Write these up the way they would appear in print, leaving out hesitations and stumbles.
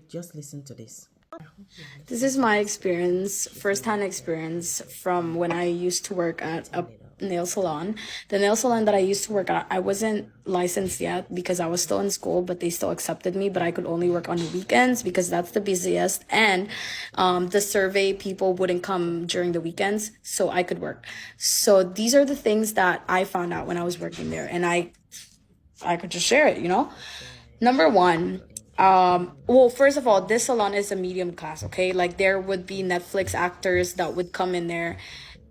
Just listen to this. This is my experience, first-hand experience from when I used to work at a nail salon. The nail salon that I used to work at, I wasn't licensed yet because I was still in school, but they still accepted me, but I could only work on the weekends because that's the busiest. And the survey people wouldn't come during the weekends, so I could work. So these are the things that I found out when I was working there, and I could just share it, you know? Number one, well, first of all, this salon is a medium class, okay? Like there would be Netflix actors that would come in there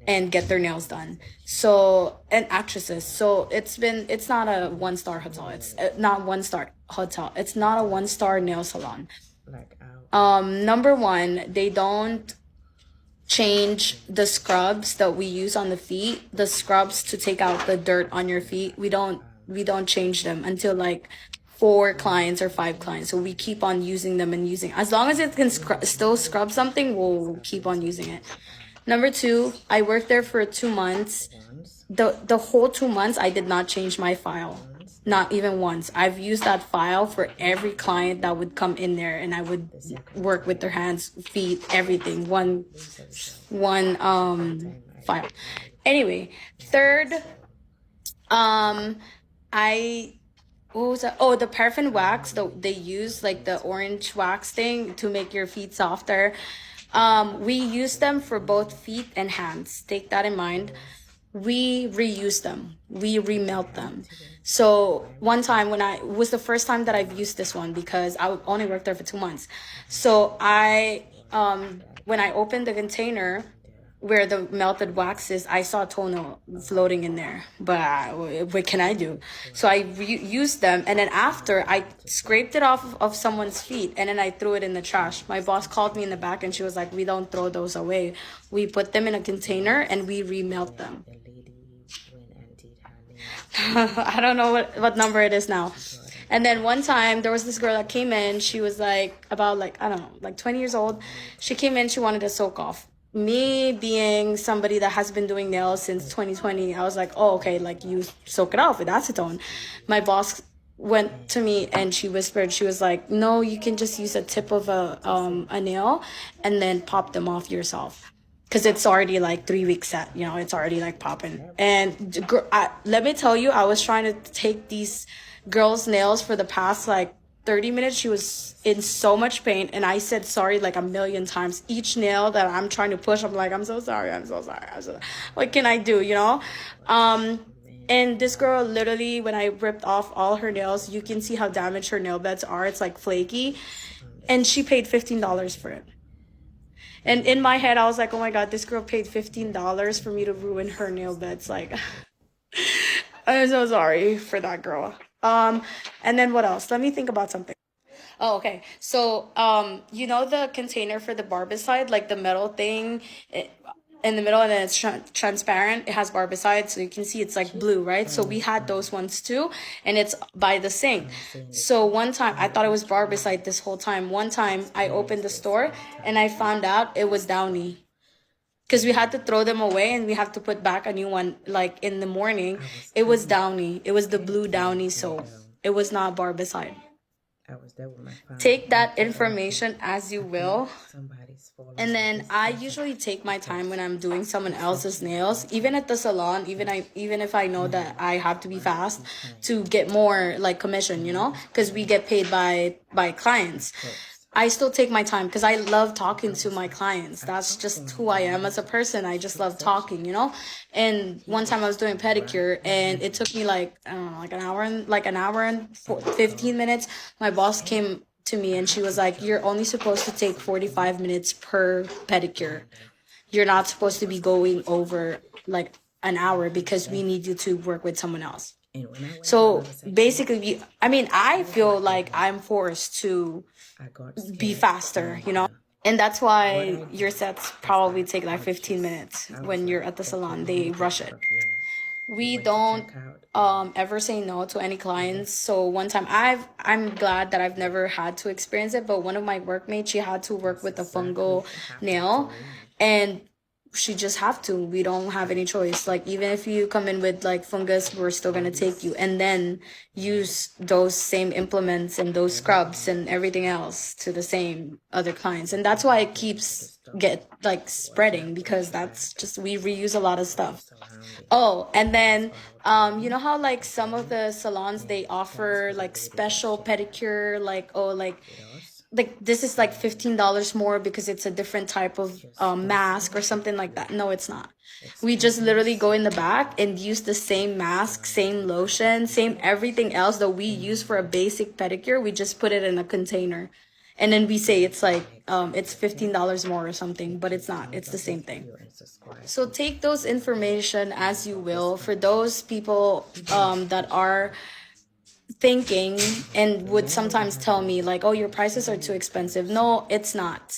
and get their nails done. So, and actresses. So it's not a one-star hotel. It's not one-star hotel. It's not a one-star nail salon. Like, Number one, they don't change the scrubs that we use on the feet, the scrubs to take out the dirt on your feet. We don't change them until like 4 clients or 5 clients. So we keep on using them and using, as long as it can still scrub something, we'll keep on using it. Number two, I worked there for 2 months. The whole 2 months, I did not change my file. Not even once. I've used that file for every client that would come in there, and I would work with their hands, feet, everything. One file. Anyway, third, I what was that? Oh, the paraffin wax that they use, like the orange wax thing to make your feet softer. We use them for both feet and hands. Take that in mind. We reuse them. We remelt them. So one time when I was the first time that I've used this one because I only worked there for 2 months. So when I opened the container where the melted wax is, I saw toner floating in there. But what can I do? So I used them, and then after I scraped it off of someone's feet, and then I threw it in the trash. My boss called me in the back, and she was like, "We don't throw those away. We put them in a container and we remelt them." I don't know what number it is now. And then one time there was this girl that came in. She was like about like, I don't know, like 20 years old. She came in, she wanted to soak off. Me being somebody that has been doing nails since 2020, I was like, oh, okay, like you soak it off with acetone. My boss went to me and she whispered, she was like, no, you can just use a tip of a nail and then pop them off yourself. Because it's already like 3 weeks set, you know, it's already like popping. And let me tell you, I was trying to take these girls' nails for the past like 30 minutes. She was in so much pain, and I said sorry like a million times. Each nail that I'm trying to push, I'm like, I'm so sorry, I'm so sorry. What can I do, you know? And this girl literally, when I ripped off all her nails, you can see how damaged her nail beds are. It's like flaky. And she paid $15 for it. And in my head, I was like, oh my God, this girl paid $15 for me to ruin her nail beds. Like, I'm so sorry for that girl. And then what else? Let me think about something. Oh, okay. So, you know the container for the barbicide, like the metal thing in the middle, and then it's transparent. It has barbicide, so you can see it's like blue, right? So we had those ones too, and it's by the sink. So one time, I thought it was barbicide this whole time. One time, I opened the store, and I found out it was Downy. Because we had to throw them away and we have to put back a new one like in the morning. It was Downy. It was the blue Downy soap. It was not barbicide. I was there with my father. Take that information as you will. And then I usually take my time when I'm doing someone else's nails, even at the salon, even if I know that I have to be fast to get more like commission, you know, because we get paid by clients. I still take my time because I love talking to my clients. That's just who I am as a person. I just love talking, you know? And one time I was doing pedicure and it took me like, I don't know, like an hour and 15 minutes. My boss came to me and she was like, you're only supposed to take 45 minutes per pedicure. You're not supposed to be going over like an hour because we need you to work with someone else. So basically, I feel like I'm forced to be faster, you know? And that's why your sets probably take like 15 minutes when you're at the salon. They rush it. We don't ever say no to any clients. So one time I'm glad that I've never had to experience it, but one of my workmates, she had to work with a fungal nail, and she just have to. We don't have any choice. Like even if you come in with like fungus, we're still gonna take you and then use those same implements and those scrubs and everything else to the same other clients. And that's why it keeps get like spreading, because that's just, we reuse a lot of stuff. Oh, and then you know how like some of the salons they offer like special pedicure, like, oh, like this is like $15 more because it's a different type of mask or something like that. No, it's not. We just literally go in the back and use the same mask, same lotion, same everything else that we use for a basic pedicure. We just put it in a container, and then we say it's like it's $15 more or something, but it's not. It's the same thing. So take those information as you will. For those people that are thinking and would sometimes tell me like, oh, your prices are too expensive. No, it's not.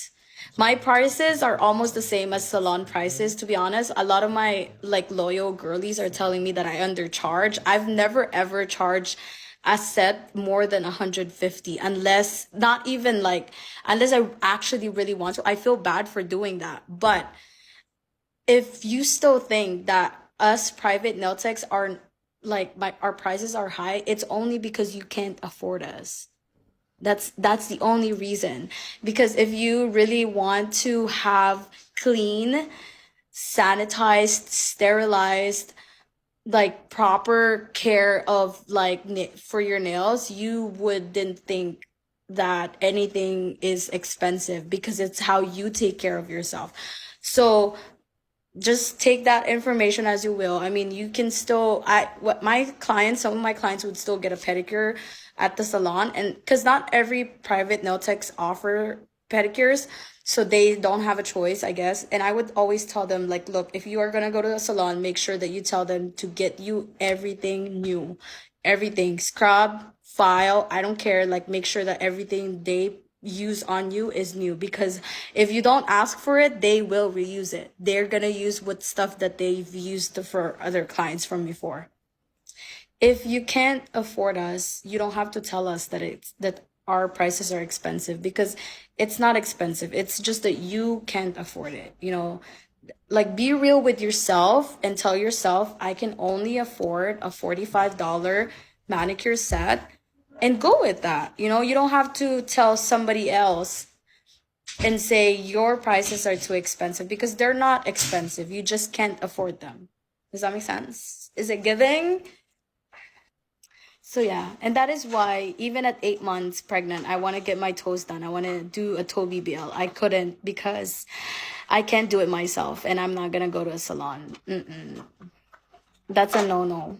My prices are almost the same as salon prices, to be honest. A lot of my like loyal girlies are telling me that I undercharge. I've never ever charged a set more than 150, unless not even like, unless I actually really want to. I feel bad for doing that. But if you still think that us private nail techs are like our prices are high, it's only because you can't afford us. That's the only reason. Because if you really want to have clean, sanitized, sterilized, like proper care of like for your nails, you wouldn't think that anything is expensive, because it's how you take care of yourself. So just take that information as you will. I mean, you can still, what my clients, some of my clients would still get a pedicure at the salon, and because not every private nail techs offer pedicures, so they don't have a choice, I guess. And I would always tell them like, look, if you are gonna go to a salon, make sure that you tell them to get you everything new, everything, scrub, file, I don't care, like make sure that everything they use on you is new, because if you don't ask for it, they will reuse it. They're gonna use what stuff that they've used for other clients from before. If you can't afford us, you don't have to tell us that it's that our prices are expensive, because it's not expensive. It's just that you can't afford it. You know, like be real with yourself and tell yourself, I can only afford a $45 manicure set, and go with that. You know, you don't have to tell somebody else and say your prices are too expensive, because they're not expensive. You just can't afford them. Does that make sense? Is it giving? So yeah, and that is why even at 8 months pregnant, I want to get my toes done. I want to do a toe BBL. I couldn't, because I can't do it myself, and I'm not gonna go to a salon. Mm-mm. That's a no-no.